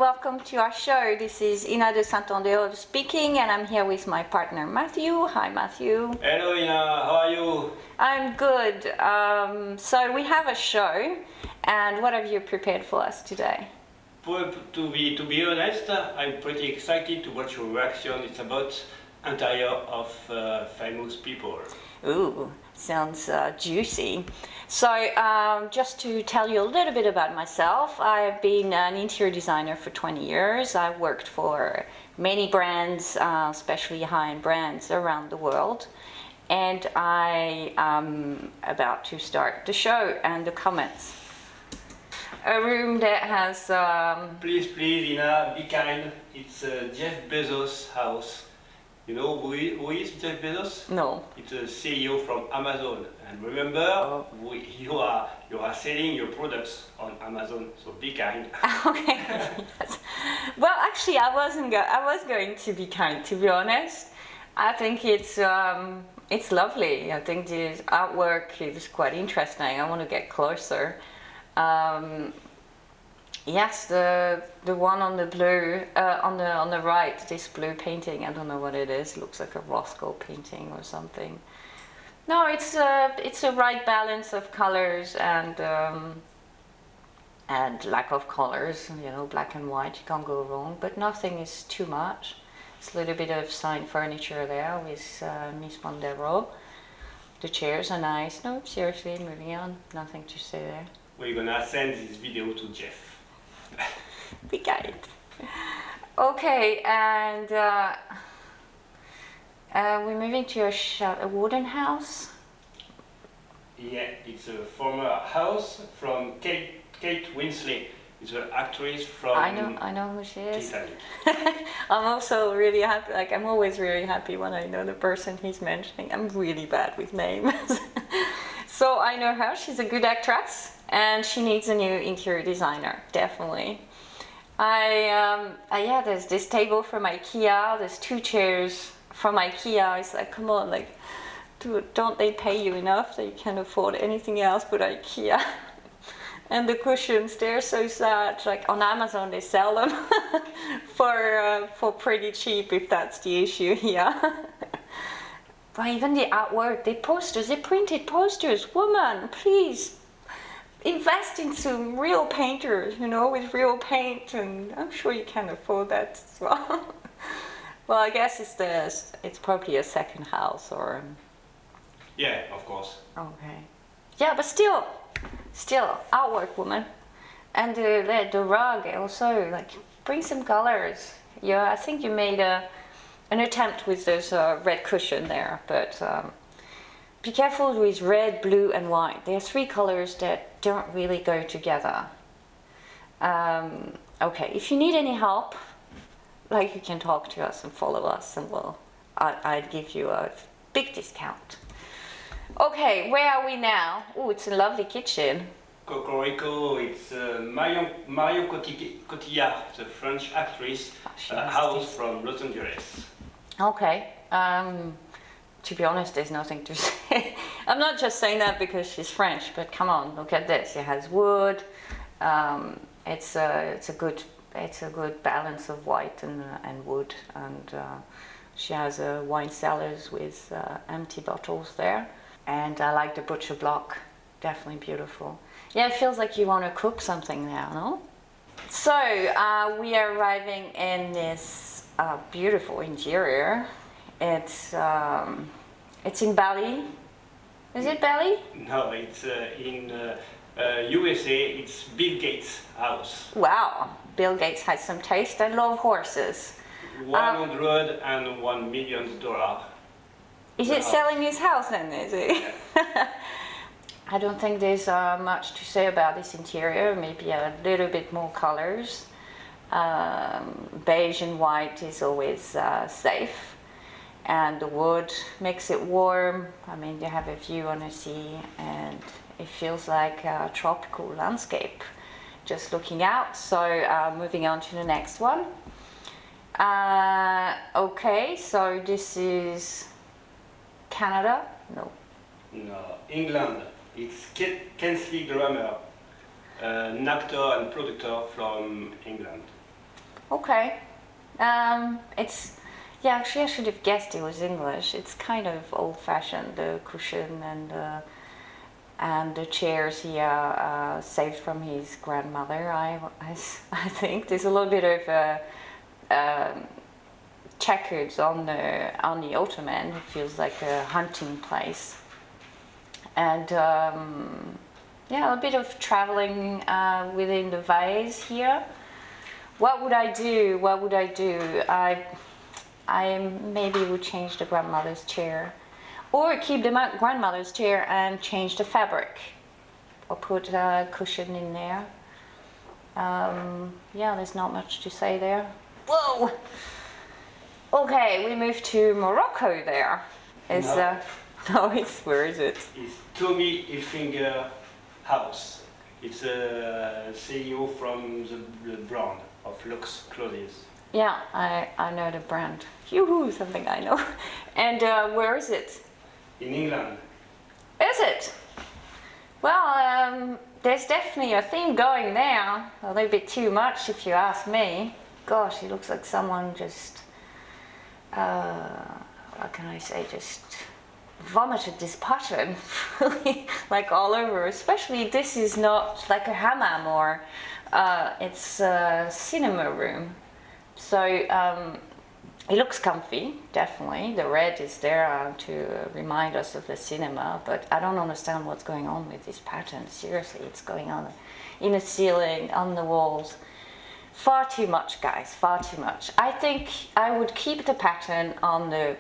welcome to our show. This is Ina de Saint Andéol speaking, and I'm here with my partner Matthew. Hi Matthew. Hello Ina, how are you? I'm good. So we have a show, and what have you prepared for us today? To be honest, I'm pretty excited to watch your reaction. It's about interior of famous people. Ooh, sounds juicy. So just to tell you a little bit about myself, I've been an interior designer for 20 years. I've worked for many brands, especially high-end brands around the world. And I am about to start the show and the comments. A room that has... Please, Ina, be kind. It's Jeff Bezos' house. You know who is Jeff Bezos? No. It's a CEO from Amazon. And remember, you are selling your products on Amazon, so be kind. Okay. Yes. Well, actually, I was going to be kind, to be honest. I think it's lovely. I think the artwork is quite interesting. I want to get closer. Yes, the one on the blue, on the right, this blue painting, I don't know what it is. It looks like a Roscoe painting or something. No, it's a right balance of colors and lack of colors. You know, black and white, you can't go wrong. But nothing is too much. It's a little bit of signed furniture there with Miss Mondero. The chairs are nice. No, seriously, moving on. Nothing to say there. We're gonna send this video to Jeff. Be kind. Okay, and we're moving to a wooden house. Yeah, it's a former house from Kate Winsley. It's an actress from... I know who she is. Titanic. I'm also really happy, like I'm always really happy when I know the person he's mentioning. I'm really bad with names. So I know her, she's a good actress and she needs a new interior designer, definitely. Yeah, there's this table from IKEA, there's two chairs from IKEA. It's like, come on, like, don't they pay you enough that you can't afford anything else but IKEA? And the cushions, they're so sad. Like on Amazon, they sell them for pretty cheap if that's the issue here. But even the artwork, the posters, they printed posters. Woman, please invest in some real painters, you know, with real paint, and I'm sure you can afford that as well. Well, I guess it's probably a second house or. Yeah, of course. Okay. Yeah, but still artwork, woman. And the rug also, like, bring some colors. Yeah, I think you made an attempt with this red cushion there, but be careful with red, blue and white. There are three colors that don't really go together. Okay, if you need any help, like, you can talk to us and follow us, and I'd give you a big discount. Okay, where are we now? Oh, it's a lovely kitchen. Cocorico, it's Marion Cotillard, the French actress, house from Los Angeles. Okay, to be honest, there's nothing to say. I'm not just saying that because she's French, but come on, look at this. It has wood. It's a good balance of white and wood, and she has wine cellars with empty bottles there. And I like the butcher block, definitely beautiful. Yeah, it feels like you want to cook something now, no? So we are arriving in this beautiful interior. It's in Bali. Is it Bali? No, it's in USA. It's Bill Gates' house. Wow, Bill Gates has some taste. I love horses. $101 million. Is it selling his house then, is it? Yeah. I don't think there's much to say about this interior, maybe a little bit more colors. Beige and white is always safe. And the wood makes it warm. I mean, you have a view on the sea and it feels like a tropical landscape just looking out. So moving on to the next one. Okay, so this is Canada? No. No, England. It's Winsley, an actor and producer from England. Okay. It's, yeah, actually I should have guessed it was English. It's kind of old-fashioned, the cushion and the chairs he saved from his grandmother. I think there's a little bit of checkers on the ottoman. It feels like a hunting place. And yeah, a bit of traveling within the vase here. What would I do? What would I do? I maybe would change the grandmother's chair, or keep the grandmother's chair and change the fabric, or put a cushion in there. Yeah, there's not much to say there. Whoa! Okay, we move to Morocco there. No, where is it? It's Tommy Hilfiger house. It's a CEO from the brand of Lux Clothes. Yeah, I know the brand. Yoo-hoo, something I know. And where is it? In England. Is it? Well, there's definitely a theme going there. A little bit too much if you ask me. Gosh, it looks like someone just, what can I say, just vomited this pattern like all over. Especially this is not like a hammam, or it's a cinema room. So it looks comfy, definitely. The red is there to remind us of the cinema, but I don't understand what's going on with this pattern. Seriously, it's going on in the ceiling, on the walls. Far too much, guys, far too much. I think I would keep the pattern on the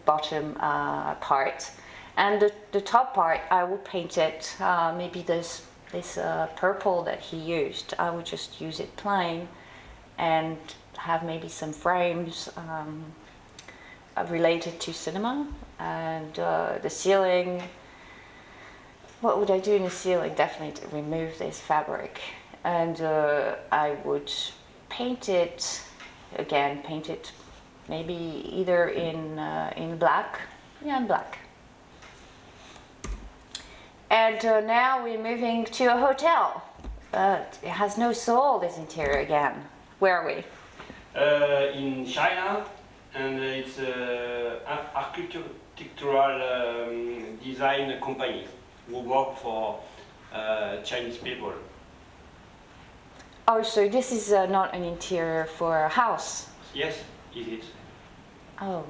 bottom part, and the top part I would paint it, maybe this purple that he used. I would just use it plain and have maybe some frames related to cinema. And the ceiling, what would I do in the ceiling? Definitely to remove this fabric, and I would paint it again, maybe either in black, yeah, in black. And now we're moving to a hotel, but it has no soul, this interior again. Where are we? In China, and it's an architectural design company who work for Chinese people. Oh, so this is not an interior for a house? Yes, is it? Oh,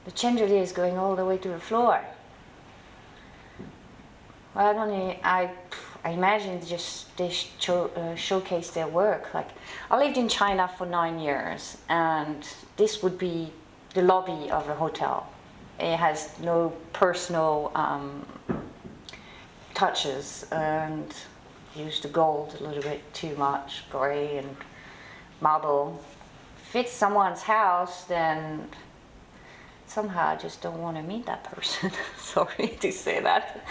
the chandelier is going all the way to the floor. Well, I don't know, I imagine just they showcase their work. Like, I lived in China for 9 years, and this would be the lobby of a hotel. It has no personal touches, and use the gold a little bit too much, grey and marble. If it's someone's house, then somehow I just don't want to meet that person. Sorry to say that.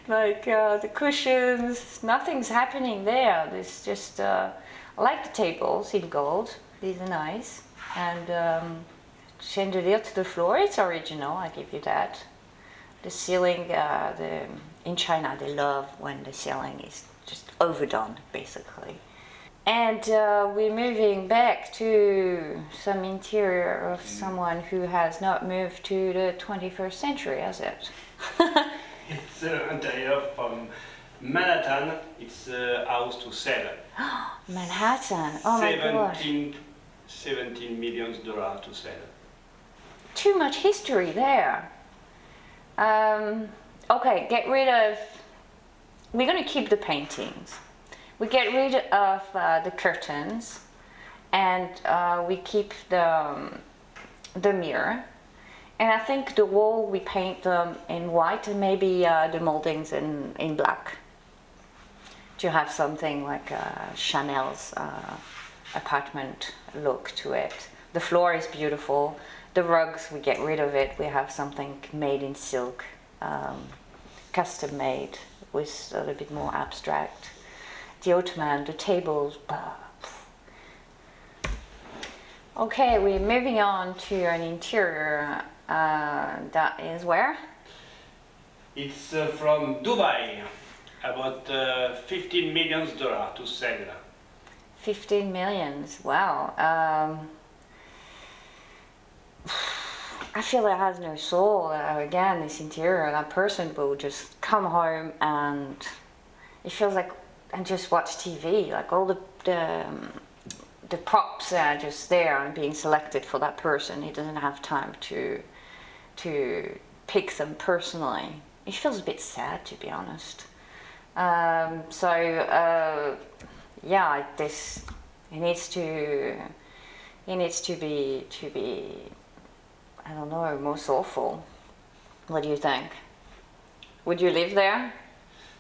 Like the cushions, nothing's happening there. There's just, I like the tables in gold. These are nice. And chandelier to the floor, it's original, I give you that. The ceiling, in China they love when the ceiling is just overdone, basically. And we're moving back to some interior of someone who has not moved to the 21st century, has it? It's an interior from Manhattan. It's a house to sell. Manhattan, oh my gosh. $17 million to sell. Too much history there. Okay, get rid of, we're going to keep the paintings. We get rid of the curtains, and we keep the mirror. And I think the wall, we paint them in white, and maybe the moldings in black, to have something like Chanel's apartment look to it. The floor is beautiful. The rugs, we get rid of it. We have something made in silk, custom made, with a little bit more abstract. The ottoman, the tables. Okay, we're moving on to an interior that is where? It's from Dubai, about $15 million to sell. 15 millions. Wow. I feel it has no soul. Again, this interior, that person will just come home and it feels like, and just watch TV. Like all the props are just there and being selected for that person. He doesn't have time to pick them personally. It feels a bit sad, to be honest. Yeah, this it needs to be I don't know, more soulful. What do you think? Would you live there?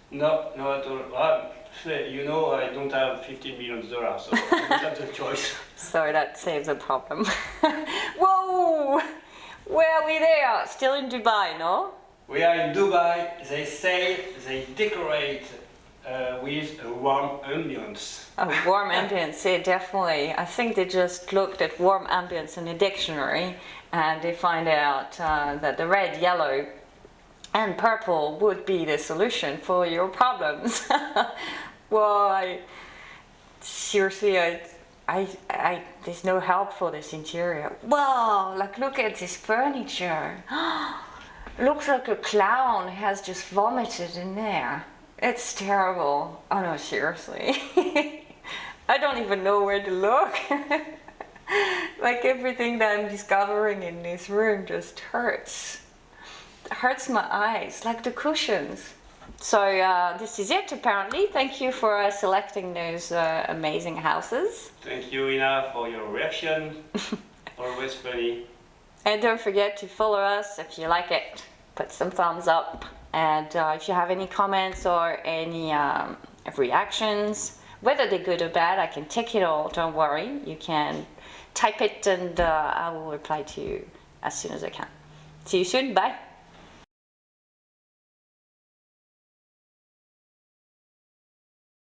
No, no at all. You know, I don't have $15 million, so I don't have the choice. So that saves a problem. Whoa! Where are we there? Still in Dubai, no? We are in Dubai. They say they decorate with a warm ambience. Oh, warm ambience, yeah, definitely. I think they just looked at warm ambience in a dictionary and they find out that the red, yellow and purple would be the solution for your problems. Well, seriously, there's no help for this interior. Wow, like look at this furniture. Looks like a clown has just vomited in there. It's terrible. Oh no, seriously. I don't even know where to look. Like everything that I'm discovering in this room just hurts. It hurts my eyes, like the cushions. So this is it apparently. Thank you for selecting those amazing houses. Thank you, Ina, for your reaction. Always funny. And don't forget to follow us if you like it. Put some thumbs up. And if you have any comments or any reactions, whether they're good or bad, I can take it all, don't worry. You can type it and I will reply to you as soon as I can. See you soon, bye.